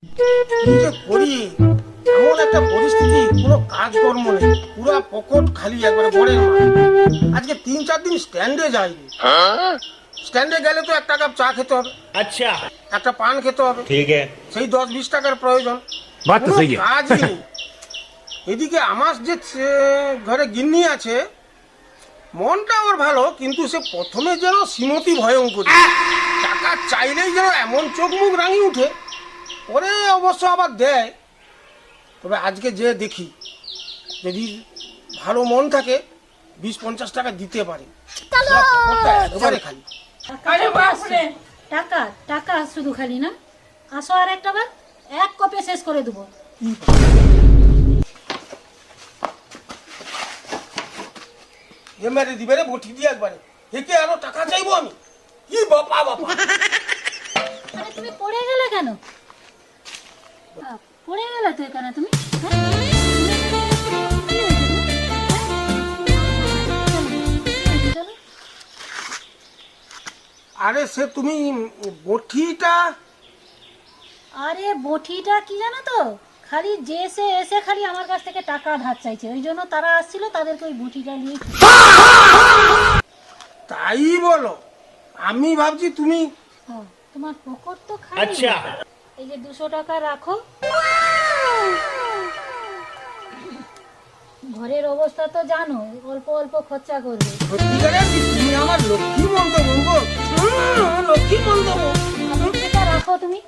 কি যে করি, এমন একটা পরিস্থিতি, কোনো কাজকর্ম নেই, পুরো পকেট খালি, একবারে বড়ের মা। আজকে 3-4 দিন স্ট্যান্ডে যাইনি। স্ট্যান্ডে গেলে তো 1 কাপ চা খেতে হবে, अच्छा একটা পান খেতে হবে, ठीक है। সেই 10-20 টাকার প্রয়োজন। बात तो কোনো सही है। কাজই নেই। এদিকে আমার যে ঘরে গিন্নি আছে, মনটা ওর ভালো, কিন্তু সে প্রথমে যেন শ্রীমতী ভয়ঙ্কর, টাকা চাইলেই যেন এমন চোখ মুখ রাঙিয়ে উঠে, পরে অবশ্য আবার দেয়। তবে আজকে যে দেখি, যদি ভালো মন থাকে 20-50 টাকা দিতে পারে। পকেটটা একবারে খালি। টাকা টাকা শুধু খালি না, আসো আর একটা বার, এক কপে শেষ করে দেবো। এবারে দিবে রে, বটি দিয়ে একবারে। একে আরো টাকা চাইবো আমি? কি বাবা বাবা! আরে তুমি পড়ে গেলে কেন? পড়ে গেলে তো এখানে তুমি, হ্যাঁ? কি হয়েছে তোমার? হ্যাঁ? চলো। আরে সে তুমি বটিটা, আরে বঠিটা কি জানো তো, খালি যে এসে এসে খালি আমার কাছ থেকে টাকা ধার চাইছে, ওই জন্য তারা আসছিল, তাদেরকে ওই বঠিটা নিয়ে। তাই বলো? আমি ভাবছি তুমি। ও, তোমার পকেট তো খালি। अच्छा এই যে 200 টাকা রাখো। ঘরের অবস্থা তো জানো, অল্প অল্প খরচা করবে। সত্যিকারের কি তুমি আমার লক্ষ্মী মন্তব্য? লক্ষ্মী মন্তব্য। আমার টাকা রাখো তুমি।